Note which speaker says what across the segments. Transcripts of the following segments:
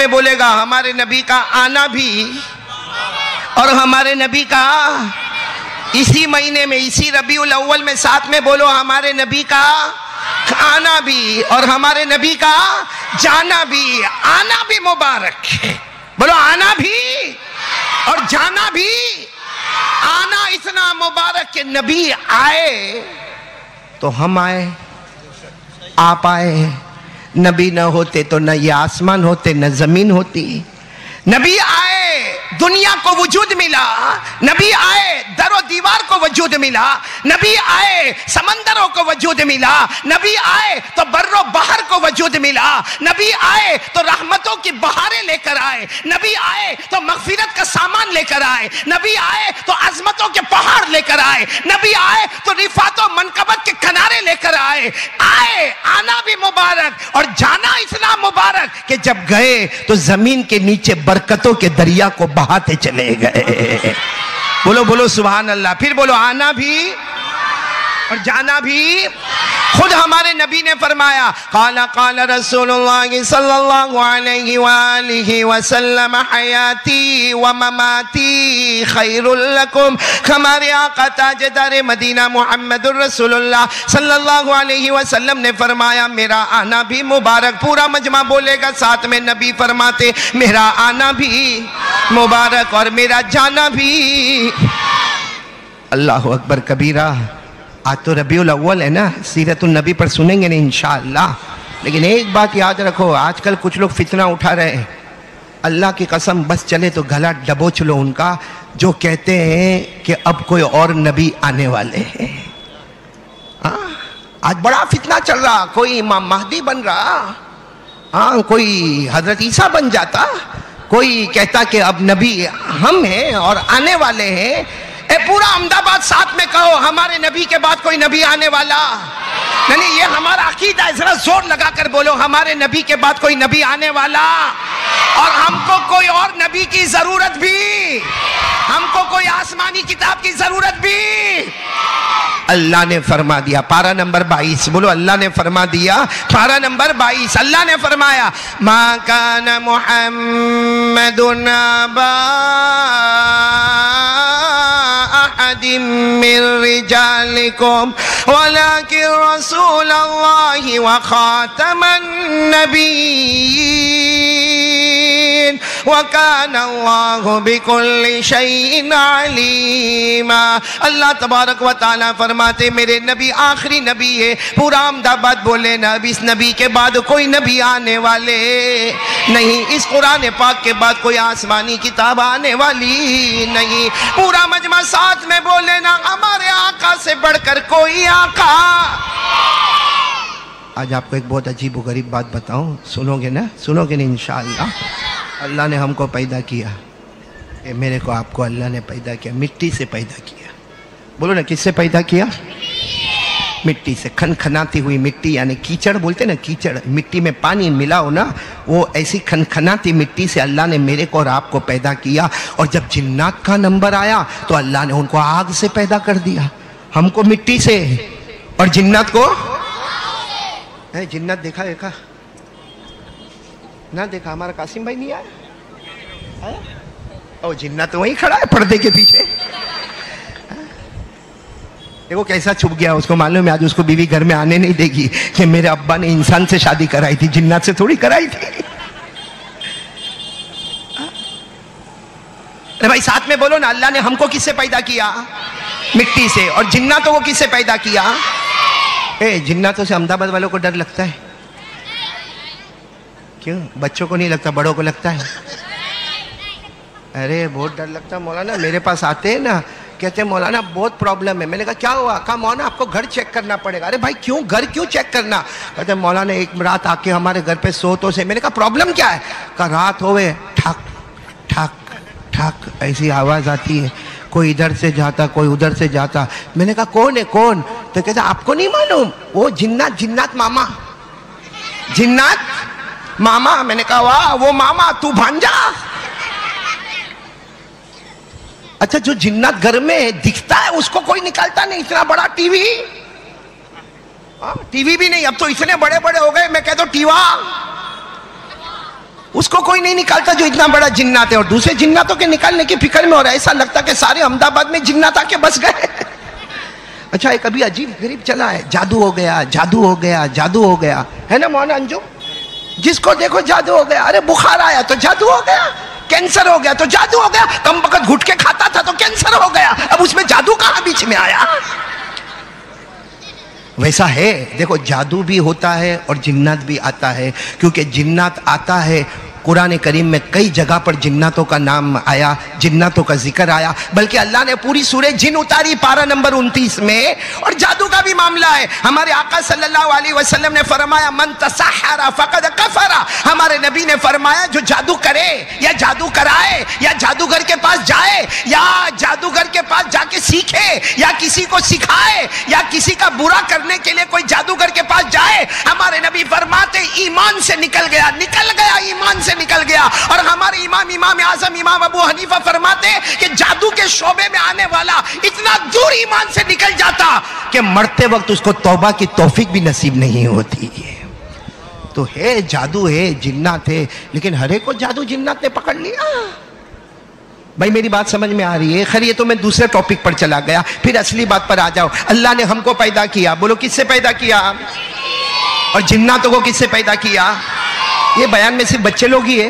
Speaker 1: بولے گا ہمارے نبی کا آنا بھی اور ہمارے نبی کا اسی مہینے میں اسی ربیع الاول میں ساتھ میں بولو ہمارے نبی کا آنا بھی اور ہمارے نبی کا جانا بھی. آنا بھی مبارک ہے, بولو آنا بھی اور جانا بھی. آنا اتنا مبارک کہ نبی آئے تو ہم آئے, آپ آئے. نبی نہ ہوتے تو نہ یہ آسمان ہوتے نہ زمین ہوتی. نبی آئے دنیا کو وجود ملا, نبی آئے در و دیوار کو وجود ملا, نبی آئے سمندروں کو وجود ملا, نبی آئے تو بر و بحر کو وجود ملا, نبی آئے تو رحمتوں کی بہاریں لے کر آئے, نبی آئے تو مغفرت کا سامان لے کر آئے, نبی آئے تو عظمتوں کے پہاڑ لے کر آئے, نبی آئے تو رفعت و منقبت کے کنارے لے کر آئے. آئے آنا بھی مبارک اور جانا اتنا مبارک کہ جب گئے تو زمین کے نیچے برکتوں کے دریا کو بہاتے چلے گئے. بولو بولو سبحان اللہ. پھر بولو آنا بھی اور جانا بھی. خود ہمارے نبی نے فرمایا قال رسول اللہ صلی اللہ علیہ وآلہ وسلم حیاتی و مماتی خیر لکم. ہمارے آقا تاجدار مدینہ محمد الرسول اللہ صلی اللہ علیہ وسلم نے فرمایا میرا آنا بھی مبارک. پورا مجمع بولے گا ساتھ میں. نبی فرماتے میرا آنا بھی مبارک اور میرا جانا بھی. اللہ اکبر کبیرہ. آج تو ربیع الاول ہے نا, سیرت النبی پر سنیں گے نا انشاءاللہ. لیکن ایک بات یاد رکھو, آج کل کچھ لوگ فتنہ اٹھا رہے ہیں. اللہ کی قسم بس چلے تو گلا ڈبوچ لو ان کا, جو کہتے ہیں کہ اب کوئی اور نبی آنے والے ہیں. آج بڑا فتنہ چل رہا, کوئی امام مہدی بن رہا, کوئی حضرت عیسیٰ بن جاتا, کوئی کہتا کہ اب نبی ہم ہیں اور آنے والے ہیں. اے پورا احمد آباد ساتھ میں کہو ہمارے نبی کے بعد کوئی نبی آنے والا نہیں. یہ ہمارا عقیدہ ہے, ذرا زور لگا کر بولو ہمارے نبی کے بعد کوئی نبی آنے والا, اور ہم کو کوئی اور نبی کی ضرورت بھی, ہم کو کوئی آسمانی کتاب کی ضرورت بھی. اللہ نے فرما دیا پارہ نمبر 22. بولو اللہ نے فرما دیا پارہ نمبر 22. اللہ نے فرمایا ما کان محمد ابا احد من رجالکم ولکن رسول اللہ وخاتم النبیین وکان اللہ بکل شیء علیما. اللہ تبارک و تعالیٰ فرماتے میرے نبی آخری نبی ہے. پورا احمد آباد بولے نا, اب اس نبی کے بعد کوئی نبی آنے والے نہیں, اس قرآن پاک کے بعد کوئی آسمانی کتاب آنے والی نہیں. پورا مجمع ساتھ میں بولے نا ہمارے آقا سے بڑھ کر کوئی آقا. آج آپ کو ایک بہت عجیب و غریب بات بتاؤں, سنو گے نا, سنو گے نا انشاءاللہ. اللہ نے ہم کو پیدا کیا, میرے کو آپ کو اللہ نے پیدا کیا, مٹی سے پیدا کیا. بولو نا کس سے پیدا کیا؟ مٹی سے. کھنکھناتی ہوئی مٹی, یعنی کیچڑ بولتے نا, کیچڑ مٹی میں پانی ملا ہو نا, وہ ایسی کھنکھناتی مٹی سے اللہ نے میرے کو اور آپ کو پیدا کیا. اور جب جنات کا نمبر آیا تو اللہ نے ان کو آگ سے پیدا کر دیا, ہم کو مٹی سے اور جنات کو. جنات دیکھا نہ دیکھا؟ ہمارا قاسم بھائی نہیں آیا, اور جنات وہیں کھڑا ہے پردے کے پیچھے. دیکھو کیسا چھپ گیا, اس کو معلوم ہے آج اس کو بیوی گھر میں آنے نہیں دے گی کہ میرے ابا نے انسان سے شادی کرائی تھی, جنات سے تھوڑی کرائی تھی. بھائی ساتھ میں بولو نا, اللہ نے ہم کو کس سے پیدا کیا؟ مٹی سے. اور جناتوں کو کس سے پیدا کیا؟ جناتوں سے احمد آباد والوں کو ڈر لگتا ہے. کیوں؟ بچوں کو نہیں لگتا, بڑوں کو لگتا ہے. ارے بہت ڈر لگتا ہے مولانا. میرے پاس آتے ہیں نا, کہتے ہیں مولانا بہت پرابلم ہے. میں نے کہا کیا ہوا؟ کہا مولانا آپ کو گھر چیک کرنا پڑے گا. ارے بھائی کیوں گھر کیوں چیک کرنا؟ کہتے ہیں مولانا ایک رات آ کے ہمارے گھر پہ سو تو سے. میں نے کہا پرابلم کیا ہے؟ کہا رات ہوئے ٹھک ٹھک ٹھک ایسی آواز آتی ہے, کوئی ادھر سے جاتا کوئی ادھر سے جاتا. میں نے کہا کون ہے کون؟ تو کہتا آپ کو نہیں معلوم, وہ جنات ماما, جنات ماما. میں نے کہا واہ وہ ماما تو بھانجا. اچھا جو جنات گھر میں دکھتا ہے اس کو کوئی نکالتا نہیں. اتنا بڑا ٹی وی, ٹی وی بھی نہیں, اب تو اتنے بڑے بڑے ہو گئے, میں کہتا ہوں ٹیوا. اس کو کوئی نہیں نکالتا جو اتنا بڑا جنات ہے، اور دوسرے جناتوں کے نکالنے کی فکر میں، اور ایسا لگتا کہ سارے احمد آباد میں جنات آ کے بس گئے۔ اچھا ایک ابھی عجیب غریب چلا ہے، جادو ہو گیا، جادو ہو گیا، جادو ہو گیا، ہے نا مولانا انجم؟ جس کو دیکھو جادو ہو گیا، ارے بخار آیا تو جادو ہو گیا، کینسر ہو گیا تو جادو ہو گیا، کم وقت گھٹ کے کھاتا تھا تو کینسر ہو گیا، اب اس میں جادو کہاں بیچ میں آیا؟ ویسا ہے، دیکھو جادو بھی ہوتا ہے اور جنات بھی آتا ہے، کیونکہ جنات آتا ہے، قرآن کریم میں کئی جگہ پر جناتوں کا نام آیا، جناتوں کا ذکر آیا، بلکہ اللہ نے پوری سورہ جن اتاری پارہ نمبر 29 میں، اور جادو کا بھی معاملہ ہے۔ ہمارے آقا صلی اللہ علیہ وسلم نے فرمایا من تسحر فقد کفر، ہمارے نبی نے فرمایا جو جادو کرے یا جادو کرائے یا جادوگر کے پاس جائے یا جادوگر کے پاس جا کے سیکھے یا کسی کو سکھائے یا کسی کا برا کرنے کے لیے کوئی جادوگر کے پاس جائے، ہمارے نبی فرماتے ایمان سے نکل گیا، ایمان سے نکل گیا۔ اور ہمارے امام اعظم امام ابو حنیفہ فرماتے کہ جادو کے شعبے میں آنے والا اتنا دور ایمان سے نکل جاتا کہ مرتے وقت اس کو توبہ کی توفیق بھی نصیب نہیں ہوتی ہے۔ تو ہے جادو ہے، جنات ہے، لیکن ہر ایک کو جادو جنات نے پکڑ لیا۔ بھائی میری بات سمجھ میں آ رہی ہے؟ خیر یہ تو میں دوسرے ٹاپک پر چلا گیا، پھر اصلی بات پر آ جاؤ۔ اللہ نے ہم کو پیدا کیا، بولو کس سے پیدا کیا؟ اور جناتوں کو کس سے پیدا کیا؟ یہ بیان میں صرف بچے لوگ ہی ہے،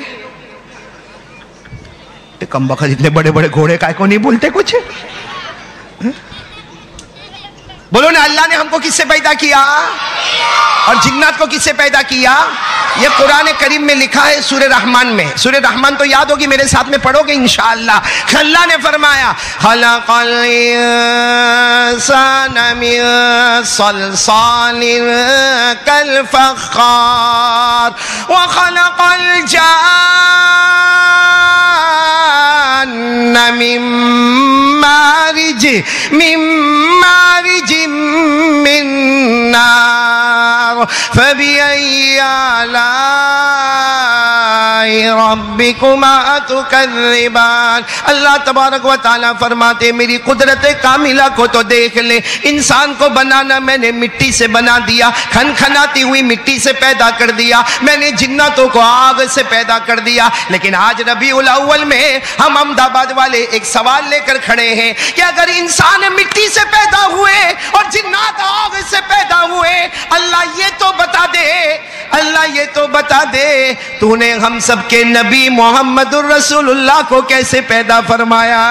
Speaker 1: کم بخت اتنے بڑے بڑے گھوڑے کائے کو نہیں بولتے کچھ؟ بولو نا، اللہ نے ہم کو کس سے پیدا کیا اور جنات کو کس سے پیدا کیا؟ یہ قرآن کریم میں لکھا ہے سورہ رحمان میں۔ سورہ رحمان تو یاد ہوگی، میرے ساتھ میں پڑھو گے انشاءاللہ۔ اللہ نے فرمایا خلق الانسان من صلصال کالفخار وخلق الجان من مارج من نار فبأي آلاء ربكما تكذبان۔ اللہ تبارک و تعالیٰ فرماتے میری قدرت کاملہ کو تو دیکھ لے، انسان کو بنانا میں نے مٹی سے بنا دیا، کھنکھناتی ہوئی مٹی سے پیدا کر دیا، میں نے جناتوں کو آگ سے پیدا کر دیا۔ لیکن آج ربیع الاول میں ہم احمد آباد والے ایک سوال لے کر کھڑے ہیں کہ اگر انسان مٹی سے پیدا ہوئے اور جنات آگ سے پیدا ہوئے، اللہ یہ تو بتا دے، اللہ یہ تو بتا دے تو نے ہم سب کے نبی محمد الرسول اللہ کو کیسے پیدا فرمایا؟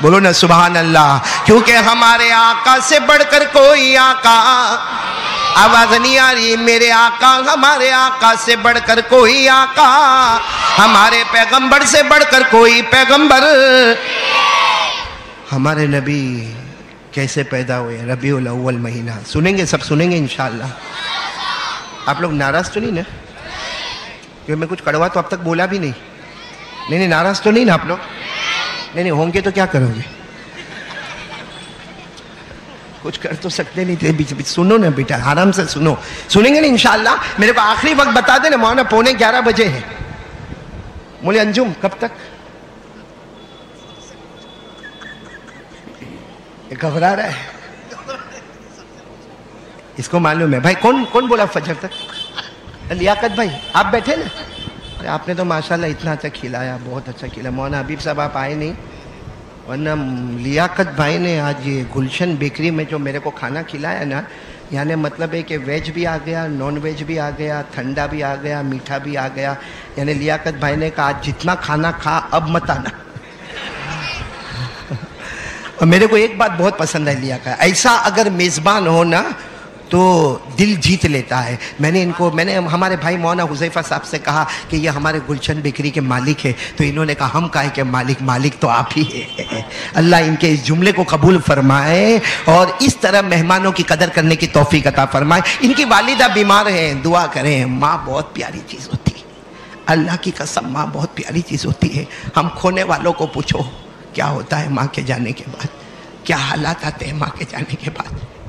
Speaker 1: بولو نا سبحان اللہ، کیونکہ ہمارے آقا سے بڑھ کر کوئی آقا، آواز نہیں آ رہی میرے آقا، ہمارے آقا سے بڑھ کر کوئی آقا، ہمارے پیغمبر سے بڑھ کر کوئی پیغمبر۔ ہمارے نبی کیسے پیدا ہوئے؟ ربیع الاول مہینہ، سنیں گے، سب سنیں گے انشاءاللہ۔ آپ لوگ ناراض تو نہیں نا؟ کیونکہ میں کچھ کڑوا تو اب تک بولا بھی نہیں۔ نہیں ناراض تو نہیں نا آپ لوگ؟ نہیں ہوں گے تو کیا کرو گے؟ کچھ کر تو سکتے نہیں تھے، بیچ سنو نا بیٹا، آرام سے سنو، سنیں گے نا انشاءاللہ۔ میرے کو آخری وقت بتا دے نا مولانا، 11:15 بجے ہے۔ مولے انجم کب تک؟ گھبرا رہا ہے، اس کو معلوم ہے۔ بھائی کون بولا فجر تک؟ لیاقت بھائی آپ بیٹھے نا؟ آپ نے تو ماشاءاللہ اتنا اچھا کھلایا، بہت اچھا کھلایا۔ مولانا حبیب صاحب آپ آئے نہیں، ورنہ لیاقت بھائی نے آج یہ گلشن بیکری میں جو میرے کو کھانا کھلایا نا، یعنی مطلب ہے کہ ویج بھی آ گیا، نان ویج بھی آ گیا، ٹھنڈا بھی آ گیا، میٹھا بھی آ گیا۔ یعنی لیاقت بھائی نے کہا آج جتنا کھانا کھا اب مت آنا۔ اور میرے کو ایک بات بہت پسند ہے لیا کا، ایسا اگر میزبان ہو نا تو دل جیت لیتا ہے۔ میں نے ہمارے بھائی مولانا حذیفہ صاحب سے کہا کہ یہ ہمارے گلشن بیکری کے مالک ہے، تو انہوں نے کہا ہم کہے کہ مالک تو آپ ہی ہے۔ اللہ ان کے اس جملے کو قبول فرمائے اور اس طرح مہمانوں کی قدر کرنے کی توفیق عطا فرمائے۔ ان کی والدہ بیمار ہیں، دعا کریں۔ ماں بہت پیاری چیز ہوتی ہے، اللہ کی قسم ماں بہت پیاری چیز ہوتی ہے۔ ہم کھونے والوں کو پوچھو کیا ہوتا ہے ماں کے جانے کے بعد، کیا حالات آتے ہیں ماں کے جانے کے بعد۔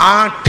Speaker 1: 8,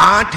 Speaker 1: 8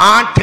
Speaker 1: 8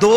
Speaker 1: 2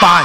Speaker 1: 5।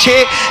Speaker 1: 6।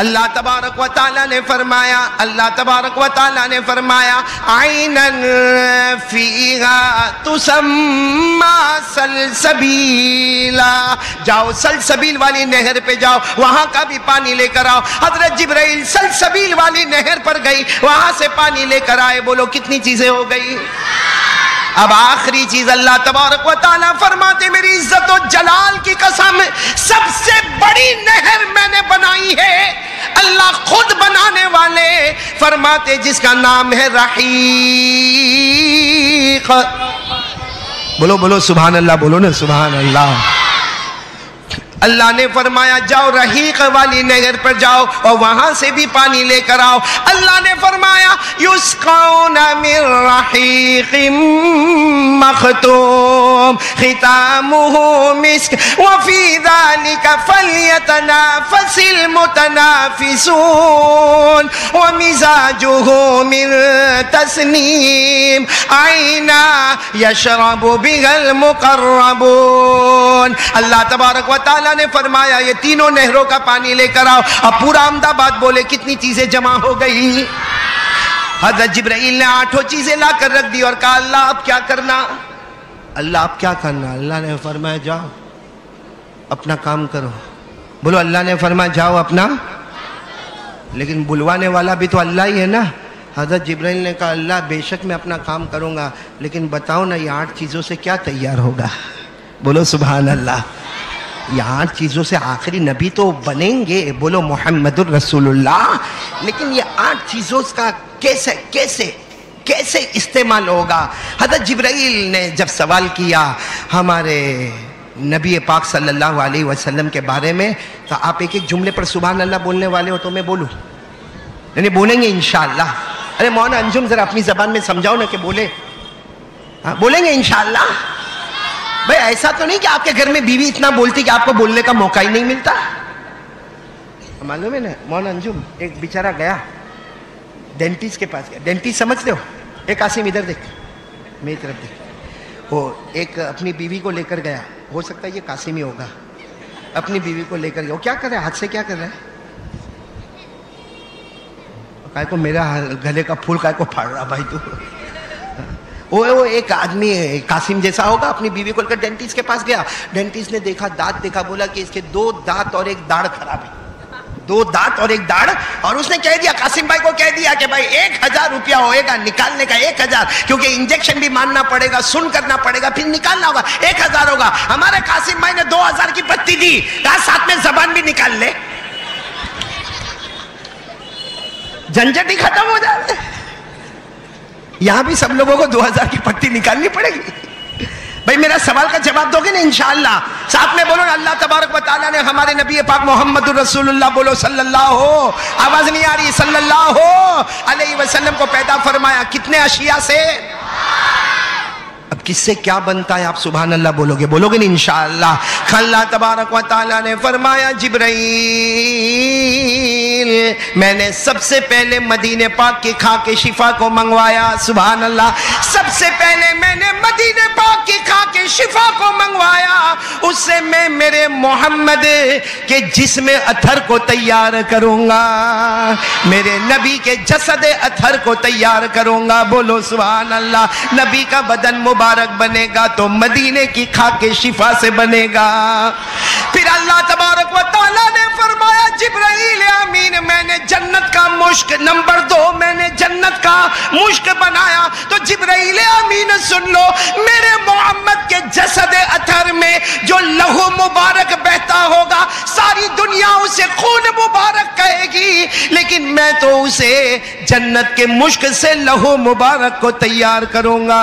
Speaker 1: اللہ تبارک و تعالیٰ نے فرمایا، اللہ تبارک و تعالیٰ نے فرمایا عینن فیہا تسمی سلسبیلا، جاؤ سلسبیل والی نہر پہ جاؤ، وہاں کا بھی پانی لے کر آؤ۔ حضرت جبرائیل سلسبیل والی نہر پر گئی، وہاں سے پانی لے کر آئے۔ بولو کتنی چیزیں ہو گئی؟ اب آخری چیز اللہ تبارک و تعالیٰ فرماتے میری عزت و جلال کی قسم سب سے بڑی نہر میں نے بنائی ہے، اللہ خود بنانے والے فرماتے جس کا نام ہے رحیق۔ بولو بولو سبحان اللہ، بولو نا سبحان اللہ۔ اللہ نے فرمایا جاؤ رحیق والی نہر پر جاؤ اور وہاں سے بھی پانی لے کر آؤ۔ اللہ نے فرمایا یسقون من رحیق مختوم ختامہ مسک وفی ذلک فلیتنافس المتنافسون ومزاجہ من تسنیم عینا یشرب بها المقربون۔ اللہ تبارک و تعالیٰ نے فرمایا یہ تینوں نہروں کا پانی لے کر آؤ۔ اب پورا احمد آباد بولے کتنی چیزیں جمع ہو گئی؟ حضرت جبرائیل نے 8 چیزیں لا کر رکھ دی اور کہا اللہ اب کیا کرنا؟ اللہ اب کیا کرنا؟ اللہ نے فرمایا جاؤ اپنا کام کرو۔ بولو اللہ نے فرمایا جاؤ اپنا، لیکن بلوانے والا بھی تو اللہ ہی ہے نا۔ حضرت جبرائیل نے کہا اللہ بے شک میں اپنا کام کروں گا، لیکن بتاؤ نا یہ 8 چیزوں سے کیا تیار ہوگا؟ بولو سبحان اللہ۔ یہ 8 چیزوں سے آخری نبی تو بنیں گے، بولو محمد الرسول اللہ، لیکن یہ 8 چیزوں کا کیسے استعمال ہوگا؟ حضرت جبرائیل نے جب سوال کیا ہمارے نبی پاک صلی اللہ علیہ وسلم کے بارے میں، تو آپ ایک ایک جملے پر سبحان اللہ بولنے والے ہو تو میں بولوں؟ یعنی بولیں گے انشاءاللہ؟ ارے مولانا انجم ذرا اپنی زبان میں سمجھاؤ نا کہ بولے، بولیں گے انشاءاللہ؟ بھئی ایسا تو نہیں کہ آپ کے گھر میں بیوی اتنا بولتی کہ آپ کو بولنے کا موقع ہی نہیں ملتا؟ معلوم ہے نا مولانا انجم ایک بیچارہ گیا ڈینٹسٹ کے پاس گیا، ڈینٹسٹ سمجھتے ہو؟ ایک قاسم ادھر دیکھ، میری طرف دیکھ، وہ ایک اپنی بیوی کو لے کر گیا، ہو سکتا ہے یہ قاسم ہی ہوگا، اپنی بیوی کو لے کر گیا۔ وہ کیا کر رہا ہے؟ ہاتھ سے کیا کر رہا ہے؟ کائے کو میرا گلے کا پھول کائے کو پھاڑ رہا بھائی تو؟ وہ ایک آدمی قاسم جیسا ہوگا، اپنی بیوی کو لے کر ڈینٹسٹ کے پاس گیا۔ ڈینٹسٹ نے دیکھا دانت دیکھا، بولا کہ اس کے 2 دانت اور ایک داڑھ خراب ہے، 2 دانت اور ایک داڑھ، اور اس نے کہہ دیا قاسم بھائی کو کہہ دیا کہ بھائی 1000 روپیہ ہوئے گا نکالنے کا، 1000، کیونکہ انجیکشن بھی ماننا پڑے گا، سن کرنا پڑے گا، پھر نکالنا ہوگا، 1000 ہوگا۔ ہمارے قاسم بھائی نے 2000 کی پتی دی، کہا ساتھ میں زبان بھی نکال لے، جھنجھٹ ہی ختم ہو جائے۔ یہاں بھی سب لوگوں کو 2000 کی پٹی نکالنی پڑے گی۔ بھئی میرا سوال کا جواب دو گے نا انشاءاللہ؟ ساتھ میں بولو اللہ تبارک و تعالیٰ نے ہمارے نبی پاک محمد الرسول اللہ، بولو صلی اللہ ہو، آواز نہیں آ رہی، صلی اللہ ہو علیہ وسلم کو پیدا فرمایا کتنے اشیاء سے؟ اب کس سے کیا بنتا ہے آپ سبحان اللہ بولو گے نا انشاءاللہ؟ اللہ تبارک و تعالیٰ نے فرمایا جبرائیل میں نے سب سے پہلے مدینہ پاک کی خاک شفا کو منگوایا، سبحان اللہ، سب سے پہلے میں نے مدینہ پاک کی خاک شفا کو منگوایا، اس سے میں میرے محمد کے جسم اطہر کو تیار کروں گا، میرے نبی کے جسد اطہر کو تیار کروں گا، بولو سبحان اللہ۔ نبی کا بدن مبارک بنے گا تو مدینے کی خاک شفا سے بنے گا۔ پھر اللہ تبارک و تعالیٰ نے فرمایا جبرائیل امین میں نے جنت کا مشک، نمبر 2 میں نے جنت کا مشک بنایا، تو جبرائیل امین سن لو، میرے محمد کے جسد اطہر میں جو لہو مبارک بہتا ہوگا ساری دنیا اسے خون مبارک کہے گی، لیکن میں تو اسے جنت کے مشک سے لہو مبارک کو تیار کروں گا۔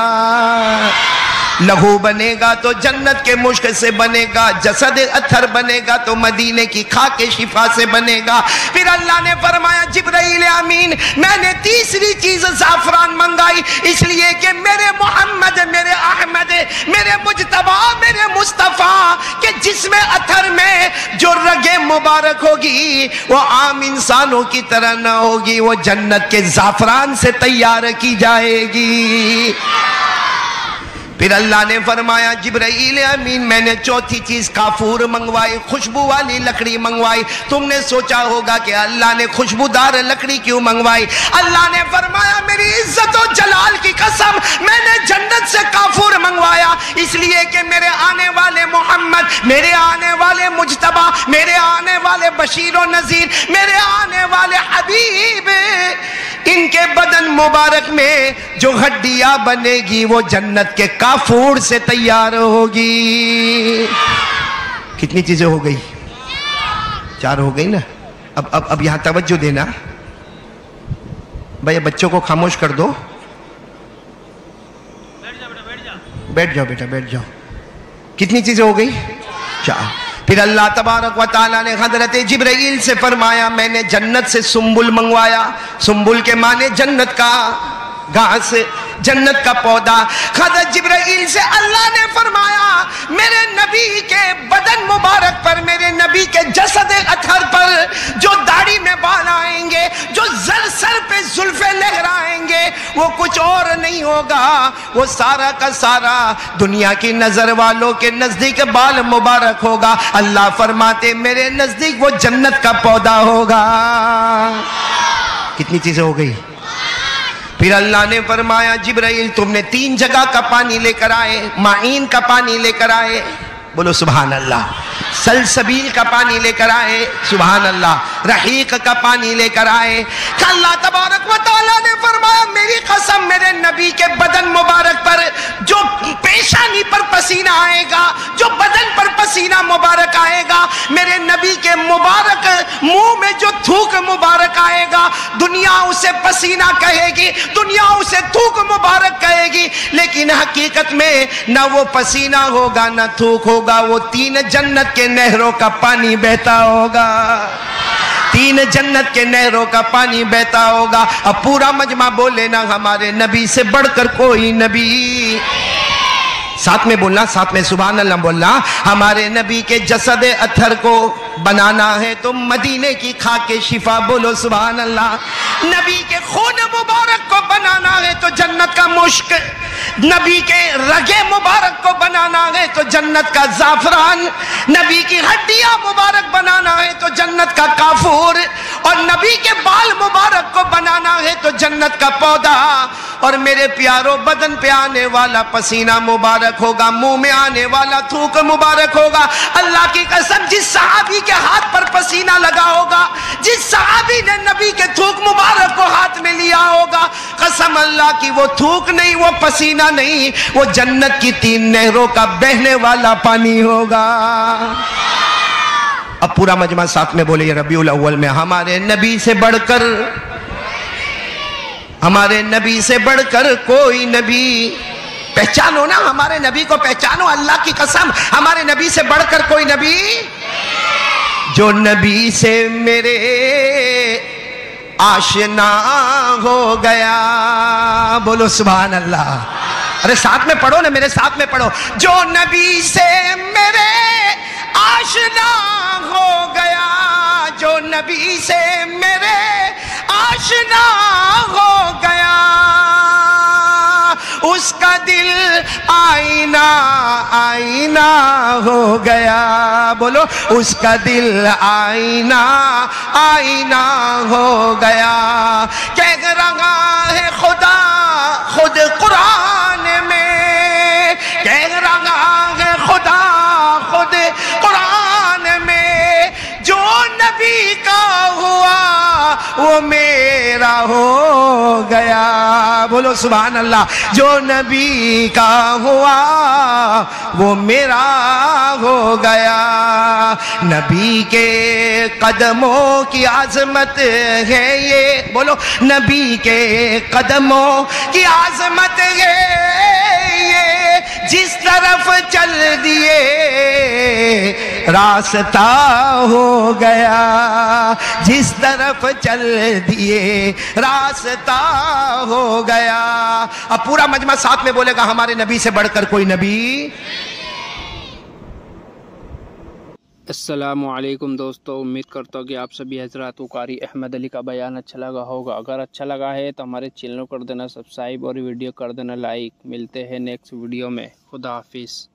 Speaker 1: لہو بنے گا تو جنت کے مشک سے بنے گا، جسد اطہر بنے گا تو مدینے کی خاک شفا سے بنے گا۔ پھر اللہ نے فرمایا جبرائیل امین میں نے تیسری چیز زعفران منگائی، اس لیے کہ میرے محمد، میرے احمد، میرے مجتبی، میرے مصطفیٰ کے جسم اطہر میں جو رگیں مبارک ہوگی وہ عام انسانوں کی طرح نہ ہوگی، وہ جنت کے زعفران سے تیار کی جائے گی۔ پھر اللہ نے فرمایا جبرائیل امین میں نے چوتھی چیز کافور منگوائی، خوشبو والی لکڑی منگوائی۔ تم نے سوچا ہوگا کہ اللہ نے خوشبودار لکڑی کیوں منگوائی؟ اللہ نے فرمایا میری عزت و جلال کی قسم میں نے جنت سے کافور منگوایا، اس لیے کہ میرے آنے والے محمد، میرے آنے والے مجتبی، میرے آنے والے بشیر و نذیر، میرے آنے والے حبیب، ان کے بدن مبارک میں جو ہڈیاں بنے گی وہ جنت کے کافور سے تیار ہوگی۔ کتنی چیزیں ہو گئی؟ 4 ہو گئی نا۔ اب یہاں توجہ دینا بھائی، بچوں کو خاموش کر دو، بیٹھ جاؤ بیٹا بیٹھ جاؤ۔ کتنی چیزیں ہو گئی؟ 4۔ پھر اللہ تبارک و تعالیٰ نے حضرت جبرائیل سے فرمایا میں نے جنت سے سنبل منگوایا۔ سنبل کے معنی جنت کا گھاس، جنت کا پودا۔ حضرت جبرائیل سے اللہ نے فرمایا میرے نبی کے بدن مبارک پر، میرے نبی کے جسد اطہر پر جو داڑھی میں بال آئیں گے، جو سر پہ زلفیں لہرائیں گے، وہ کچھ اور نہیں ہوگا، وہ سارا کا سارا دنیا کی نظر والوں کے نزدیک بال مبارک ہوگا۔ اللہ فرماتے میرے نزدیک وہ جنت کا پودا ہوگا۔ کتنی چیزیں ہو گئی؟ پھر اللہ نے فرمایا جبرائیل تم نے 3 جگہ کا پانی لے کر آئے، معین کا پانی لے کر آئے، بولو سبحان اللہ، سلسبیل کا پانی لے کر آئے، سبحان اللہ، رحیق کا پانی لے کر آئے۔ کہ اللہ تبارک و تعالیٰ نے فرمایا میری قسم میرے نبی کے بدن مبارک پر جو پیشانی پر پسینہ آئے گا، جو بدن پر پسینہ مبارک آئے گا، میرے نبی کے مبارک منہ میں جو تھوک مبارک آئے گا، دنیا اسے پسینہ کہے گی، دنیا اسے تھوک مبارک کہے گی، لیکن حقیقت میں نہ وہ پسینہ ہوگا نہ تھوک ہوگا، وہ 3 جنت کے نہروں کا پانی بہتا ہوگا، 3 جنت کے نہروں کا پانی بہتا ہوگا۔ اب پورا مجمع بولے نا ہمارے نبی سے بڑھ کر کوئی نبی، ساتھ میں بولنا، ساتھ میں سبحان اللہ بولنا۔ ہمارے نبی کے جسد اطہر کو بنانا ہے تو مدینے کی خاک شفا، بولو سبحان اللہ۔ نبی کے خون مبارک کو بنانا ہے تو جنت کا مشک، نبی کے رگے مبارک کو بنانا ہے تو جنت کا زعفران، نبی کی ہڈیاں مبارک بنانا ہے تو جنت کا کافور، اور نبی کے بال مبارک کو بنانا ہے تو جنت کا پودا۔ اور میرے پیاروں بدن پہ آنے والا پسینہ مبارک ہوگا، منہ میں آنے والا تھوک مبارک ہوگا۔ اللہ کی قسم جس صحابی کے ہاتھ پر پسینہ لگا ہوگا، جس صحابی نے نبی کے تھوک مبارک کو ہاتھ میں لیا ہوگا، قسم اللہ کی وہ تھوک نہیں، وہ پسینہ نہیں، وہ جنت کی 3 نہروں کا بہنے والا پانی ہوگا۔ اب پورا مجمع ساتھ میں بولے ربیع الاول میں ہمارے نبی سے بڑھ کر، ہمارے نبی سے بڑھ کر کوئی نبی، پہچانو نا ہمارے نبی کو، پہچانو اللہ کی قسم، ہمارے نبی سے بڑھ کر کوئی نبی، جو نبی سے میرے آشنا ہو گیا، بولو سبحان اللہ۔ ارے ساتھ میں پڑھو نا، میرے ساتھ میں پڑھو، جو نبی سے میرے آشنا ہو گیا، جو نبی سے میرے آشنا ہو گیا، اس کا دل آئینہ آئینہ ہو گیا، بولو اس کا دل آئینہ آئینہ ہو گیا۔ کہہ رہا ہے خدا خود قرآن میں، کہہ رہا ہے خدا خود قرآن میں، جو نبی کا ہوا وہ میرا ہو گیا، بولو سبحان اللہ۔ جو نبی کا ہوا وہ میرا ہو گیا۔ نبی کے قدموں کی عظمت ہے یہ، بولو نبی کے قدموں کی عظمت ہے یہ، جس طرف چل دیے راستہ ہو گیا، جس طرف چل دیے راستہ ہو گیا۔ اب پورا مجمع ساتھ میں بولے گا ہمارے نبی سے بڑھ کر کوئی نبی۔
Speaker 2: السلام علیکم دوستو، امید کرتا ہوں کہ آپ سبھی حضرات کو قاری احمد علی کا بیان اچھا لگا ہوگا۔ اگر اچھا لگا ہے تو ہمارے چینل کو کر دینا سبسکرائب اور ویڈیو کر دینا لائک۔ ملتے ہیں نیکسٹ ویڈیو میں۔ خدا حافظ۔